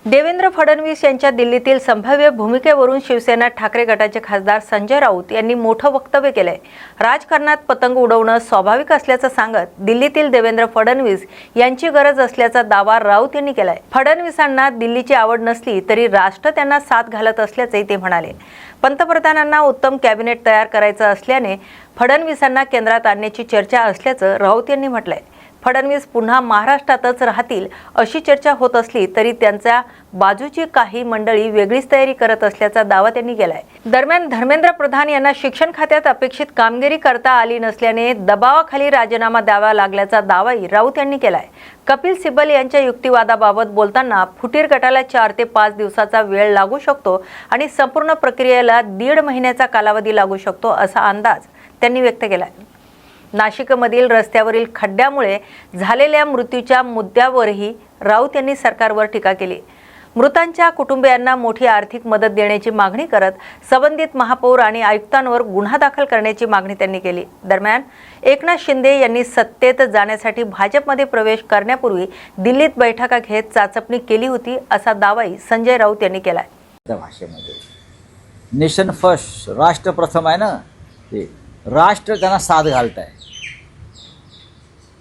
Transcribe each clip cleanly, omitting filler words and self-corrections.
देवेंद्र फडणवीस यांच्या दिल्लीतील संभाव्य भूमिकेवरून शिवसेना ठाकरे गटाचे खासदार संजय राऊत यांनी मोठं वक्तव्य केलंय। राजकारणात पतंग उडवणं स्वाभाविक असल्याचं सांगत दिल्लीतील देवेंद्र फडणवीस यांची गरज असल्याचा दावा राऊत यांनी केलाय। फडणवीसांना दिल्लीची आवड नसली तरी राष्ट्र त्यांना साथ घालत असल्याचे ते म्हणाले। पंतप्रधानांना उत्तम कॅबिनेट तयार करायचं असल्याने फडणवीसांना केंद्रात आणण्याची चर्चा असल्याचं राऊत यांनी म्हटलंय। फडणवीस पुन्हा महाराष्ट्रातच राहतील अशी चर्चा होत असली तरी त्यांच्या बाजूची काही मंडळी वेगळीच तयारी करत असल्याचा दावा त्यांनी केलाय। दरम्यान धर्मेंद्र प्रधान यांना शिक्षण खात्यात अपेक्षित कामगिरी करता आली नसल्याने दबावाखाली राजीनामा द्यावा लागल्याचा दावाही राऊत यांनी केलाय। कपिल सिब्बल यांच्या युक्तिवादाबाबत बोलताना फुटीर गटाला 4 ते 5 दिवसाचा वेळ लागू शकतो आणि संपूर्ण प्रक्रियेला 1.5 महिन्याचा कालावधी लागू शकतो असा अंदाज त्यांनी व्यक्त केलाय। नाशिकमधील रस्त्यावरील खड्ड्यामुळे झालेल्या मृत्यूच्या मुद्द्यावरही राऊत यांनी सरकारवर टीका केली। मृतांच्या कुटुंबियांना मोठी आर्थिक मदत देण्याची मागणी करत संबंधित महापौर आणि आयुक्तांवर गुन्हा दाखल करण्याची मागणी त्यांनी केली। दरम्यान एकनाथ शिंदे यांनी सत्तेत जाण्यासाठी भाजपमध्ये प्रवेश करण्यापूर्वी दिल्लीत बैठका घेत चाचपणी केली होती असा दावाही संजय राऊत यांनी केलाय। त्या भाषेमध्ये नेशन फर्स्ट, राष्ट्र प्रथम आहे ना, ते राष्ट्र त्यांना साथ घालत आहे।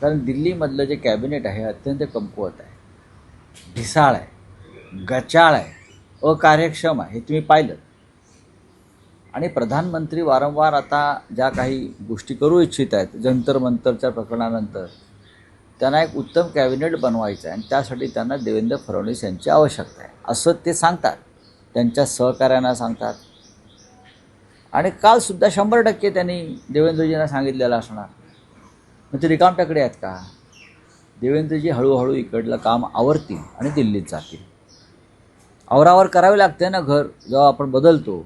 कारण दिल्लीमधलं जे कॅबिनेट आहे अत्यंत कमकुवत आहे, ढिसाळ आहे, गचाळ आहे, अकार्यक्षम आहे, हे तुम्ही पाहिलं। आणि प्रधानमंत्री वारंवार आता ज्या काही गोष्टी करू इच्छित आहेत जंतर मंतरच्या प्रकरणानंतर, त्यांना एक उत्तम कॅबिनेट बनवायचं आहे आणि त्यासाठी त्यांना देवेंद्र फडणवीस यांची आवश्यकता आहे असं ते सांगतात, त्यांच्या सहकार्यांना सांगतात। आणि कालसुद्धा 100% त्यांनी देवेंद्रजींना सांगितलेलं असणार। मग ते रिकामटेकडे आहेत का? देवेंद्रजी हळूहळू इकडलं काम आवरतील आणि दिल्लीत जातील। आवरावर करावे लागते ना घर, जेव्हा आपण बदलतो।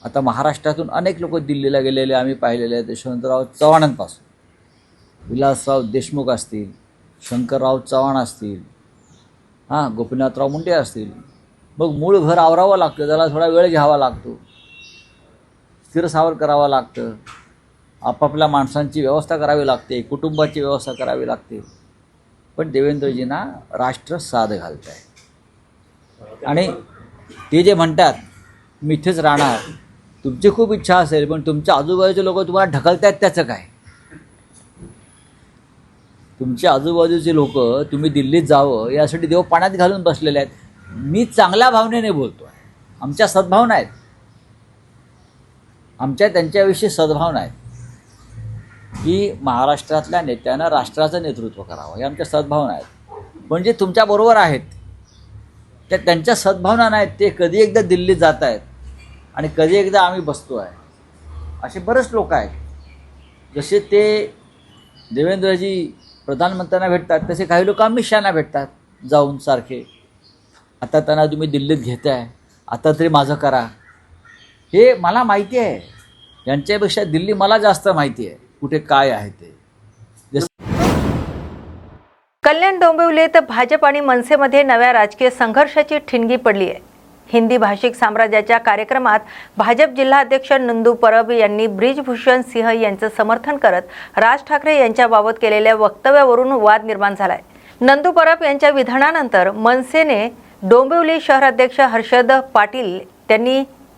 आता महाराष्ट्रातून अनेक लोक दिल्लीला गेलेले आम्ही पाहिलेले आहेत। यशवंतराव चव्हाणांपासून विलासराव देशमुख असतील, शंकरराव चव्हाण असतील, गोपीनाथराव मुंडे असतील। मग मूळ घर आवरावं लागतं, त्याला थोडा वेळ घ्यावा लागतो, स्थिरसावर करावं लागतं, आपापल्या माणसांची व्यवस्था करावी लागते, कुटुंबाची व्यवस्था करावी लागते। पण देवेंद्रजींना राष्ट्र साथ घालत आहे आणि ते जे म्हणतात मी इथेच राहणार, तुमची खूप इच्छा असेल पण तुमच्या आजूबाजूचे लोक तुम्हाला ढकलत आहेत, त्याचं काय? तुमच्या आजूबाजूचे लोक तुम्ही दिल्लीत जावं यासाठी देव पाण्यात घालून बसलेले आहेत। मी चांगल्या भावनेने बोलतो आहे, आमच्या सद्भावना आहेत, आमच्या त्यांच्याविषयी सद्भावना आहेत की महाराष्ट्रातल्या नेत्यानं राष्ट्राचं नेतृत्व करावं, हे आमच्या सद्भावना आहेत। पण जे तुमच्याबरोबर आहेत त्या त्यांच्या सद्भावना नाहीत, ते कधी एकदा दिल्लीत जात आहेत आणि कधी एकदा आम्ही बसतो आहे, असे बरेच लोक आहेत। जसे ते देवेंद्रजी प्रधानमंत्र्यांना भेटतात तसे काही लोक अमित शहाना भेटतात जाऊन सारखे। आता त्यांना तुम्ही दिल्लीत घेताय, आता तरी माझं करा, हे मला माहिती आहे। यांच्यापेक्षा दिल्ली मला जास्त माहिती आहे कुठे काय आहे ते। कल्याण डोंबिवलीत भाजप आणि मनसेमध्ये नव्या राजकीय संघर्षाची ठिणगी पडली आहे। हिंदी भाषिक साम्राज्याच्या कार्यक्रमात भाजप जिल्हाध्यक्ष नंदू परब यांनी ब्रिजभूषण सिंह यांचं समर्थन करत राज ठाकरे यांच्याबाबत केलेल्या वक्तव्यावरून वाद निर्माण झालाय। नंदू परब यांच्या विधानानंतर मनसेने डोंबिवली शहराध्यक्ष हर्षद पाटील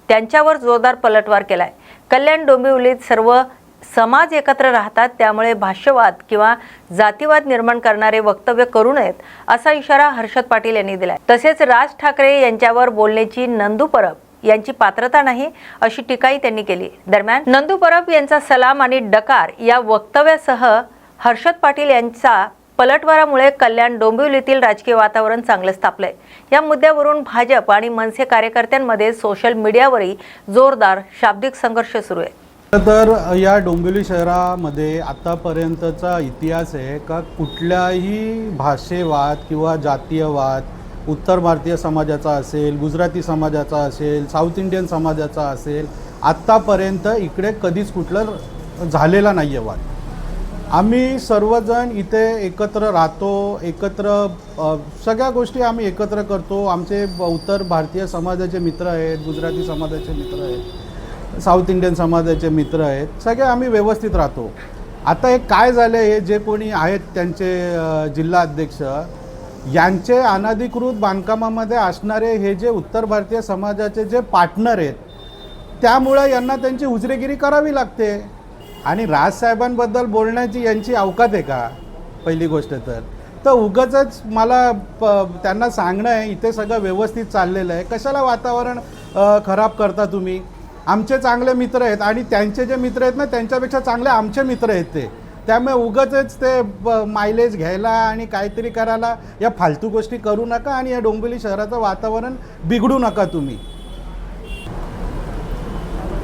त्यांच्यावर जोरदार पलटवार केलाय। कल्याण डोंबिवलीत सर्व समाज एकत्र राहतात, त्यामुळे भाष्यवाद किंवा जातीवाद निर्माण करणारे वक्तव्य करू नयेत असा इशारा हर्षद पाटील यांनी दिलाय। तसेच राज ठाकरे यांच्यावर बोलण्याची नंदू परब यांची पात्रता नाही अशी टीकाही त्यांनी केली। दरम्यान नंदू परब यांचा सलाम आणि डकार या वक्तव्यासह हर्षद पाटील यांचा पलटवारामुळे कल्याण डोंबिवलीतील राजकीय वातावरण चांगलंच तापलंय। या मुद्द्यावरून भाजप आणि मनसे कार्यकर्त्यांमध्ये सोशल मीडियावरही जोरदार शाब्दिक संघर्ष सुरू आहे। तर या डोंबिवली शहरामध्ये आतापर्यंतचा इतिहास आहे का कुठल्याही भाषेवाद किंवा जातीयवाद उत्तर भारतीय समाजाचा असेल, गुजराती समाजाचा असेल, साऊथ इंडियन समाजाचा असेल, आत्तापर्यंत इकडे कधीच कुठलं झालेला नाही आहे वाद। आम्ही सर्वजण इथे एकत्र राहतो, एकत्र सगळ्या गोष्टी आम्ही एकत्र करतो। आमचे उत्तर भारतीय समाजाचे मित्र आहेत, गुजराती समाजाचे मित्र आहेत, साऊथ इंडियन समाजाचे मित्र आहेत, सगळे आम्ही व्यवस्थित राहतो। आता हे काय झालं, हे जे कोणी आहेत त्यांचे जिल्हा अध्यक्ष यांचे अनधिकृत बांधकामामध्ये असणारे हे जे उत्तर भारतीय समाजाचे जे पार्टनर आहेत, त्यामुळे यांना त्यांची उजरेगिरी करावी लागते. आणि राजसाहेबांबद्दल बोलण्याची यांची अवकात आहे का? पहिली गोष्ट तर उगाचच मला त्यांना सांगणं आहे इथे सगळं व्यवस्थित चाललेलं आहे, कशाला वातावरण खराब करता तुम्ही? आमचे चांगले मित्र आहेत आणि त्यांचे जे मित्र आहेत ना त्यांच्यापेक्षा चांगले आमचे मित्र आहेत ते. त्यामुळे उगाचच ते मायलेज घ्यायला आणि काहीतरी करायला या फालतू गोष्टी करू नका आणि या डोंबिवली शहराचं वातावरण बिघडू नका तुम्ही.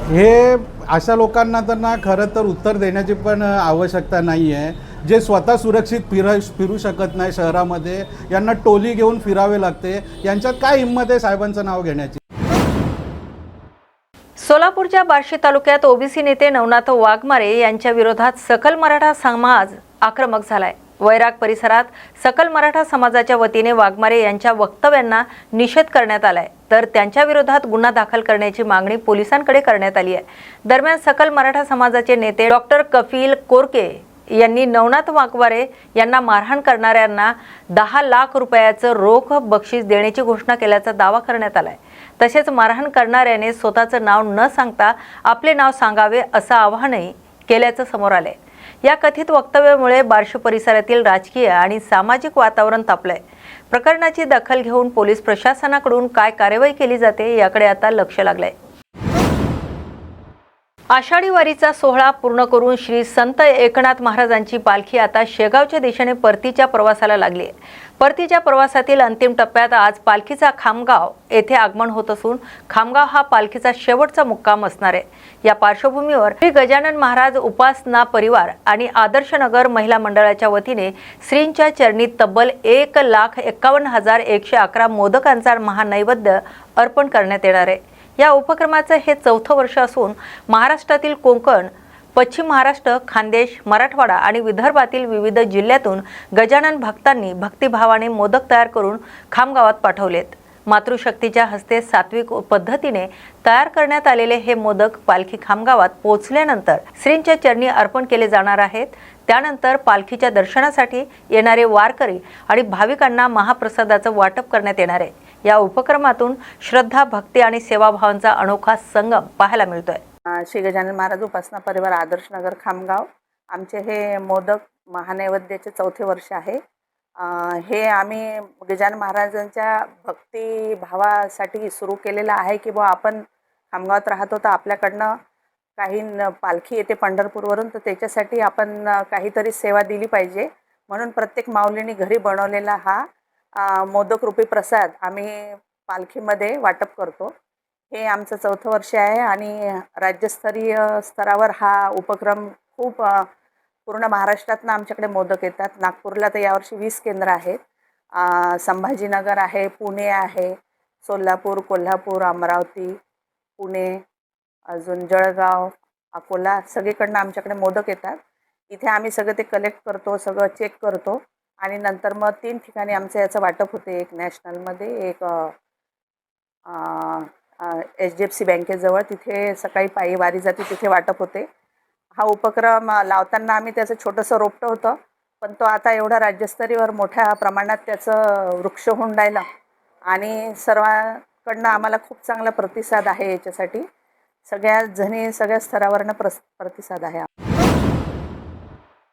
हे अशा लोकांना तर ना खरं तर उत्तर देण्याची पण आवश्यकता नाही आहे. जे स्वतः सुरक्षित फिरू शकत नाही शहरामध्ये, यांना टोली घेऊन फिरावे लागते. यांच्यात काय हिंमत आहे साहेबांचं नाव घेण्याची? सोलापूरच्या बार्शी तालुक्यात ओबीसी नेते नवनाथ वाघमारे यांच्या विरोधात सकल मराठा समाज आक्रमक झालाय. वैराग परिसरात सकल मराठा समाजाच्या वतीने वाघमारे यांच्या वक्तव्यांना निषेध करण्यात आलाय, तर त्यांच्या विरोधात गुन्हा दाखल करण्याची मागणी पोलिसांकडे करण्यात आली आहे. दरम्यान सकल मराठा समाजाचे नेते डॉक्टर कपिल कोरके यांनी नवनाथ वाघमारे यांना मारहाण करणाऱ्यांना 10 लाख रुपयाचं रोख बक्षीस देण्याची घोषणा केल्याचा दावा करण्यात आलाय. तसेच मारहाण करणाऱ्याने स्वतःचं नाव न सांगता आपले नाव सांगावे असं आवाहनही केल्याचं समोर आलंय. या कथित वक्तव्यामुळे बार्शी परिसरातील राजकीय आणि सामाजिक वातावरण तापलंय. प्रकरणाची दखल घेऊन पोलीस प्रशासनाकडून काय कार्यवाही केली जाते याकडे आता लक्ष लागलंय. आषाढी वारीचा सोहळा पूर्ण करून श्री संत एकनाथ महाराजांची पालखी आता शेगावच्या दिशेने परतीच्या प्रवासाला लागली आहे. परतीच्या प्रवासातील अंतिम टप्प्यात आज पालखीचा खामगाव येथे आगमन होत असून खामगाव हा पालखीचा शेवटचा मुक्काम असणार आहे. या पार्श्वभूमीवर श्री गजानन महाराज उपासना परिवार आणि आदर्शनगर महिला मंडळाच्या वतीने श्रींच्या चरणी तब्बल 1,51,111 मोदकांचा महानैवेद्य अर्पण करण्यात येणार आहे. या उपक्रमाचं हे 4थं वर्ष असून महाराष्ट्रातील कोकण, पश्चिम महाराष्ट्र, खानदेश, मराठवाडा आणि विदर्भातील विविध जिल्ह्यातून गजानन भक्तांनी भक्तिभावाने मोदक तयार करून खामगावात पाठवलेत. मातृशक्तीच्या हस्ते सात्विक पद्धतीने तयार करण्यात आलेले हे मोदक पालखी खामगावात पोहोचल्यानंतर श्रींच्या चरणी अर्पण केले जाणार आहेत. त्यानंतर पालखीच्या दर्शनासाठी येणारे वारकरी आणि भाविकांना महाप्रसादाचं वाटप करण्यात येणार आहे. या उपक्रमातून श्रद्धा, भक्ती आणि सेवाभावांचा अनोखा संगम पाहायला मिळतोय. श्री गजानन महाराज उपासना परिवार आदर्शनगर खामगाव, आमचे हे मोदक महानैवेद्याचे 4थे वर्ष आहे. हे आम्ही गजानन महाराजांच्या भक्तिभावासाठी सुरू केलेलं आहे की बुवा आपण खामगावात राहतो तर आपल्याकडनं काही पालखी येते पंढरपूरवरून, तर त्याच्यासाठी आपण काहीतरी सेवा दिली पाहिजे म्हणून प्रत्येक माऊलींनी घरी बनवलेला हा मोदकरूपी प्रसाद आम्ही पालखीमध्ये वाटप करतो. हे आमचं 4थं वर्ष आहे आणि राज्यस्तरीय स्तरावर हा उपक्रम खूप पूर्ण महाराष्ट्रातनं आमच्याकडे मोदक येतात. नागपूरला तर यावर्षी 20 केंद्र आहेत. संभाजीनगर आहे, पुणे आहे, सोलापूर, कोल्हापूर, अमरावती, पुणे, अजून जळगाव, अकोला, सगळीकडनं आमच्याकडे मोदक येतात. इथे आम्ही सगळं ते कलेक्ट करतो, सगळं चेक करतो आणि नंतर मग 3 ठिकाणी आमचं याचं वाटप होते. एक नॅशनलमध्ये, एक HDFC बँकेजवळ, तिथे सकाळी पायी वारी जाते, तिथे वाटप होते. हा उपक्रम लावताना आम्ही त्याचं छोटंसं रोपटं होतं, पण तो आता एवढा राज्यस्तरीयवर मोठ्या प्रमाणात त्याचं वृक्ष होऊन राहिलं आणि सर्वांकडनं आम्हाला खूप चांगला प्रतिसाद आहे. याच्यासाठी सगळ्या जणी सगळ्या स्तरावरनं प्रतिसाद आहे.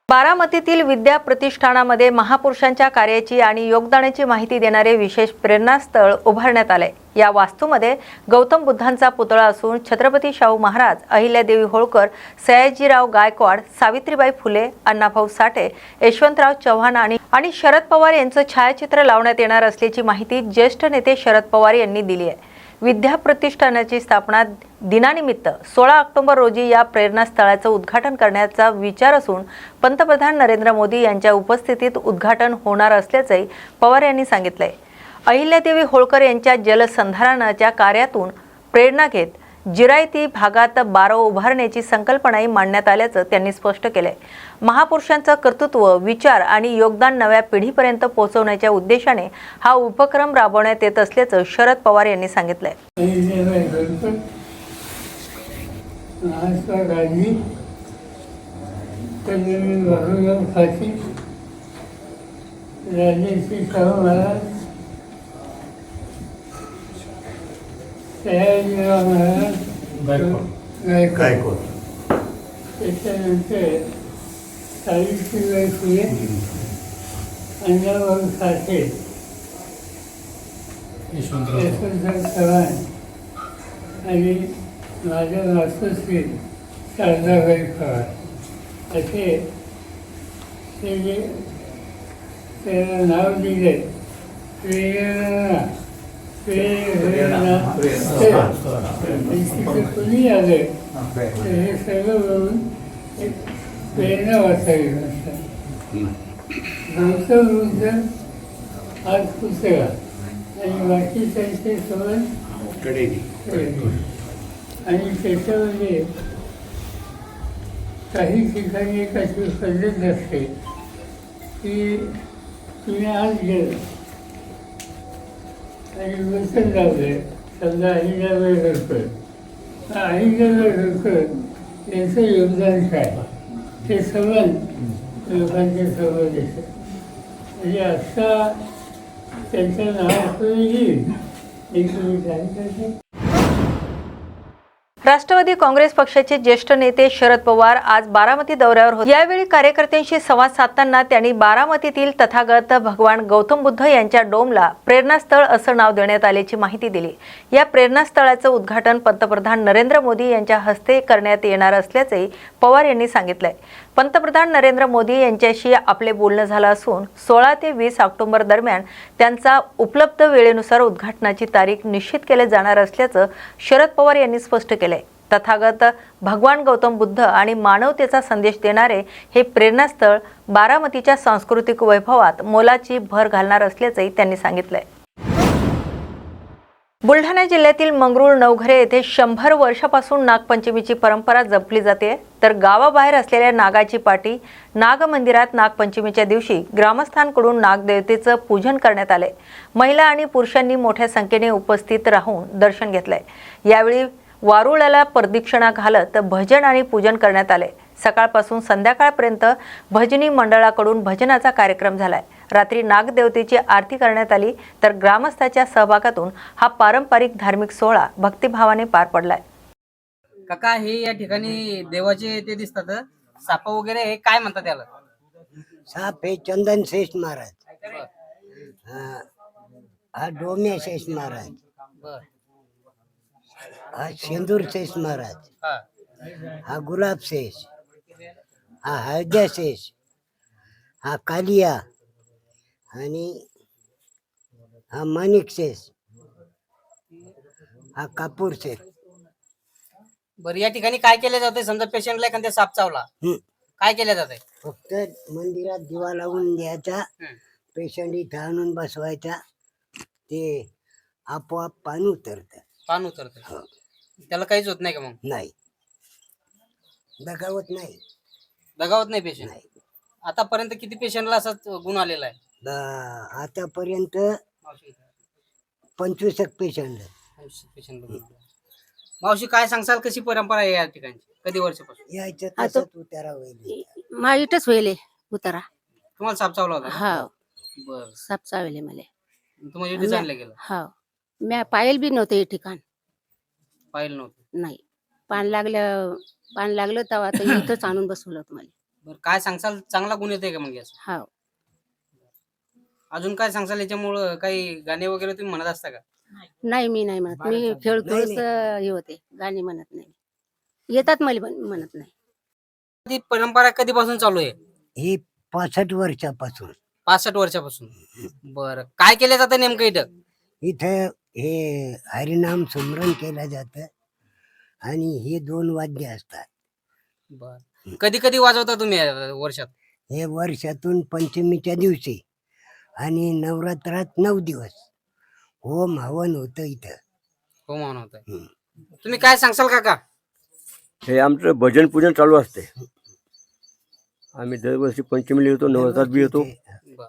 बारामतीतील विद्या प्रतिष्ठानामध्ये महापुरुषांच्या कार्याची आणि योगदानाची माहिती देणारे विशेष प्रेरणास्थळ उभारण्यात आले. या वास्तूमध्ये गौतम बुद्धांचा पुतळा असून छत्रपती शाहू महाराज, अहिल्यादेवी होळकर, सयाजीराव गायकवाड, सावित्रीबाई फुले, अण्णाभाऊ साठे, यशवंतराव चव्हाण आणि शरद पवार यांचं छायाचित्र लावण्यात येणार असल्याची माहिती ज्येष्ठ नेते शरद पवार यांनी दिली आहे. विद्या प्रतिष्ठानाची स्थापना दिनानिमित्त 16 ऑक्टोबर रोजी या प्रेरणास्थळाचं उद्घाटन करण्याचा विचार असून पंतप्रधान नरेंद्र मोदी यांच्या उपस्थितीत उद्घाटन होणार असल्याचंही पवार यांनी सांगितलंय. अहिल्यादेवी होळकर यांच्या जलसंधारणाच्या कार्यातून प्रेरणा घेत जिरायती भागात बारव उभारण्याची संकल्पनाही मांडण्यात आल्याचं त्यांनी स्पष्ट केलंय. महापुरुषांचं कर्तृत्व, विचार आणि योगदान नव्या पिढीपर्यंत पोहोचवण्याच्या उद्देशाने हा उपक्रम राबवण्यात येत असल्याचं शरद पवार यांनी सांगितलंय. राजर्षी शाहू महाराज, सयाजीराव महाराज गायकवाड, त्याच्यानंतर सावित्रीबाई फुले, अण्णाभाऊ साठे, यशवंतराव चव्हाण आणि माझ्या मातोश्री शारदाबाई पवार असे ते जे त्याला नाव दिले प्रेरणा कुणी आलं तर हे सगळं बघून एक प्रेरणा वाचावी म्हणतात. गौतम बुद्ध आज पुस्तका आणि बाकी त्यांचे सोबत आणि त्याच्यामध्ये काही ठिकाणी एक अशी पद्धत असते की तुम्ही आज गेलं आणि वचन लावलं, समजा अहिल्याबाई होळकर, अहिल्याबाई होळकर यांचं योगदान काय ते संबंध लोकांच्या सोबत येतं. म्हणजे असा त्यांचं नाव येईल हे तुम्ही जाणता. राष्ट्रवादी काँग्रेस पक्षाचे ज्येष्ठ नेते शरद पवार आज बारामती दौऱ्यावर होते. यावेळी कार्यकर्त्यांशी संवाद साधताना त्यांनी बारामतीतील तथागत भगवान गौतम बुद्ध यांच्या डोमला प्रेरणास्थळ असं नाव देण्यात आल्याची माहिती दिली. या प्रेरणास्थळाचं उद्घाटन पंतप्रधान नरेंद्र मोदी यांच्या हस्ते करण्यात येणार असल्याचे पवार यांनी सांगितलंय. पंतप्रधान नरेंद्र मोदी यांच्याशी आपले बोलणं झालं असून 16 ते 20 ऑक्टोबर दरम्यान त्यांचा उपलब्ध वेळेनुसार उद्घाटनाची तारीख निश्चित केली जाणार असल्याचं शरद पवार यांनी स्पष्ट केलंय. तथागत भगवान गौतम बुद्ध आणि मानवतेचा संदेश देणारे हे प्रेरणास्थळ बारामतीच्या सांस्कृतिक वैभवात मोलाची भर घालणार असल्याचंही त्यांनी सांगितलंय. बुलढाणा जिल्ह्यातील मंगरूळ नवघरे येथे 100 वर्षापासून नागपंचमीची परंपरा जपली जाते. तर गावाबाहेर असलेल्या नागाची पाटी नागमंदिरात नागपंचमीच्या दिवशी ग्रामस्थांकडून नागदेवतेचं पूजन करण्यात आले. महिला आणि पुरुषांनी मोठ्या संख्येने उपस्थित राहून दर्शन घेतलंय. यावेळी वारुळाला प्रदक्षिणा घालत भजन आणि पूजन करण्यात आले. सकाळपासून संध्याकाळपर्यंत भजनी मंडळाकडून भजनाचा कार्यक्रम झालाय. रात्री नागदेवतेची आरती करण्यात आली. तर ग्रामस्थांच्या सहभागातून हा पारंपरिक धार्मिक सोहळा भक्तिभावाने पार पडलाय. काका हे या ठिकाणी देवाचे ते दिसतात साप वगैरे, हे काय म्हणतात त्याला? साप हे चंदन शेष महाराज, हा डोम्या शेष महाराज, बर, हा शेंदूर शेष महाराज, हा, हा गुलाब शेष, हा हळद्या शेष, हा कालिया आणि हा माणिक शेष, हा कापूर शेष. बर. या ठिकाणी काय केलं जातंय? समजा पेशंटला एखाद्या साप चावला, काय केलं जातंय? फक्त मंदिरात दिवा लावून द्यायचा, पेशंट इथं आणून बसवायचा, ते आपोआप पाणी उतरत. पान उतरत, त्याला काहीच होत नाही का? मग नाही, दगावत नाही, दगावत नाही पेशंट? नाही. आतापर्यंत किती पेशंटला असाच गुण आलेला आहे? आतापर्यंत 25 पेशंट. मावशी काय सांगसाल, कशी परंपरा आहे या ठिकाणी? कधी वर्षापासून यायचं तसंच उतारा होईल. माहीतच होईल उतारा. तुम्हाला साप चावला होता? हा, बर. साप चावले मला. तुम्हाला डिझाईनला गेलं? हा, मी पायल बी नव्हते हे ठिकाण. पाहिलं नव्हतं? नाही, पान लागलं तेव्हा तर इथंच आणून बसवलं होतं मला. बरं, काय सांगसाल, चांगला गुण येते का मग याचा? हा. अजून काय सांगसाल याच्यामुळं? काही गाणे वगैरे तुम्ही म्हणत असता का? नाही, मी नाही म्हणत. मी खेळतोच हे होते, गाणी म्हणत नाही. येतात मला पण म्हणत नाही. ती परंपरा कधीपासून चालू आहे? ही 65 वर्षापासून. 65 वर्षापासून. बरं, काय केलं जातं नेमकं इथं? इथं हे हरिनाम स्मरण केलं जातं आणि हे 2 वाद्य असतात. बर. कधी कधी वाजवता तुम्ही वर्षात? हे वर्षातून पंचमीच्या दिवशी आणि नवरात्रात 9 दिवस होम हवन होतं इथं. हो म्हणून होत. तुम्ही काय सांगसाल काका? हे आमचं भजन पूजन चालू असते. आम्ही दरवर्षी पंचमीला येतो, नवरात्रात बी येतो. बर.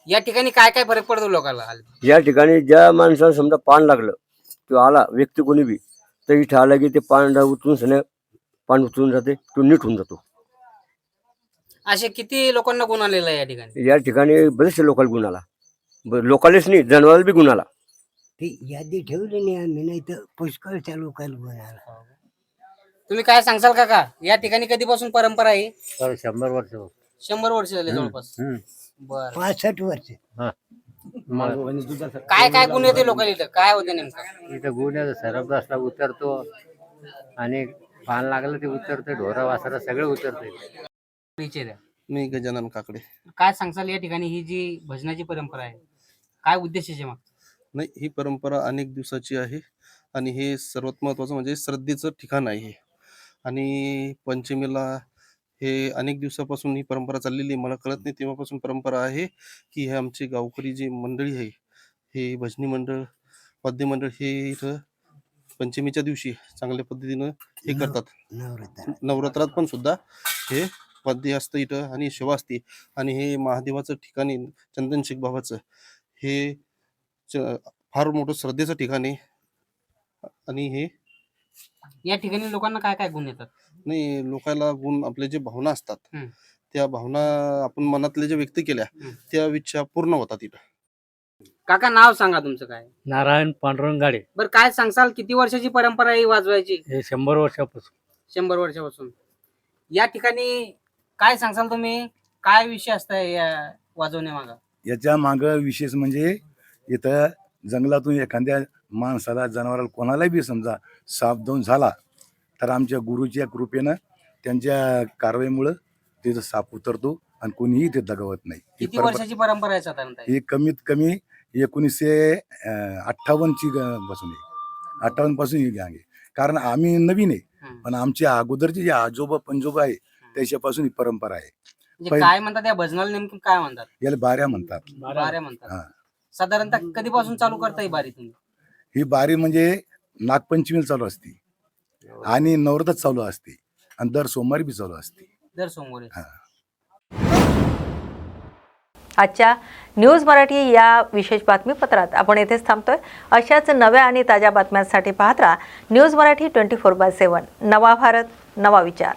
या ठिकाणी काय काय फरक पडतो लोकांना? या ठिकाणी ज्या माणसाला समजा पान लागलं, तो आला व्यक्ती कोणी बी, तर इथं आला की ते पान उचलून पान उचलून जाते, तो नीट होऊन जातो. असे किती लोकांना गुण आलेला आहे या ठिकाणी? या ठिकाणी बरेचसे लोकल गुण आला, लोकलच नाही जनावर बी गुण आला. ती यादी ठेवली नाही आम्ही, नाही तर पुष्कळच्या लोकांना बोलायला. तुम्ही काय सांगसाल काका, या ठिकाणी कधीपासून परंपरा आहे? 100 वर्ष. 100 वर्ष झाले जवळपास. बर, 65 वर्ष. काय काय गुण येते लोकांना इथं, काय होते नेमकं? इथं गुन्ह्याचा सरप रस्ता उतरतो आणि पान लागलं ते उतरते, ढोरा वासरा सगळे उतरते. परिचय द्या. मी गजानन काकडे. काय सांगसाल या ठिकाणी ही जी भजनाची परंपरा आहे, काय उद्देश आहे मग? नाही, ही परंपरा अनेक दिवसाची आहे आणि हे सर्वात महत्त्वाचं म्हणजे श्रद्धेचं ठिकाण आहे. आणि पंचमीला हे अनेक दिवसापासून ही परंपरा चाललेली आहे. मला कळत नाही तेव्हापासून परंपरा आहे की हे आमचे गावकरी जी मंडळी आहे, हे भजनी मंडळ, वाद्य मंडळ, हे इथं पंचमीच्या दिवशी चांगल्या पद्धतीनं हे करतात. नवरात्र नवरात्रात पण सुद्धा हे वाद्य असतं इथं आणि सेवा असते. आणि हे महादेवाचं ठिकाण आहे, चंदन शेख बाबाचं, हे फार मोठं श्रद्धेचं ठिकाण आहे. आणि हे या ठिकाणी लोकांना काय काय गुण येतात? नाही, लोकांना गुण आपले जे भावना असतात, हम्म. त्या भावना आपण मनातल्या ज्या व्यक्त केल्या त्या इच्छा पूर्ण होतात इथं. काका नाव सांगा तुमचं काय? नारायण पांडुरंग गाडे. बरं, काय सांगसाल किती वर्षाची परंपरा आहे ही वाजवायची? हे 100 वर्षापासून. 100 वर्षापासून. या ठिकाणी काय सांगसाल तुम्ही, काय विषय असताय या वाजवण्यामागा? याच्या मागं विशेष म्हणजे इथं जंगलातून एखाद्या माणसाला, जनावराला, कोणालाही बी समजा साप दोन झाला तर आमच्या गुरुच्या कृपेनं, त्यांच्या कारवाईमुळं तिथं साप उतरतो आणि कोणीही ते दगावत नाही. किती वर्षाची परंपरा आहे साधारणतः? ही कमीत कमी 1958ची पासून आहे. 58 पासून ही गँग आहे. कारण आम्ही नवीन आहे, पण आमच्या अगोदरचे जे आजोबा पंजोबा आहे त्याच्यापासून ही परंपरा आहे. म्हणजे काय म्हणतात या भजनाला, नेमकं काय म्हणतात? याला बाऱ्या म्हणतात. बाऱ्या म्हणतात. हा. साधारणतः कधीपासून चालू करता ही बारी तुम्ही? ही बारी म्हणजे नागपंचमीला चालू असते आणि नवरात्रात चालू असते आणि दर सोमवारी बी चालू असते. दर सोमवारी. हा. आजच्या न्यूज मराठी या विशेष बातमीपत्रात आपण येथेच थांबतोय. अशाच नव्या आणि ताज्या बातम्यांसाठी पाहत राहा न्यूज मराठी 24/7. नवा भारत, नवा विचार.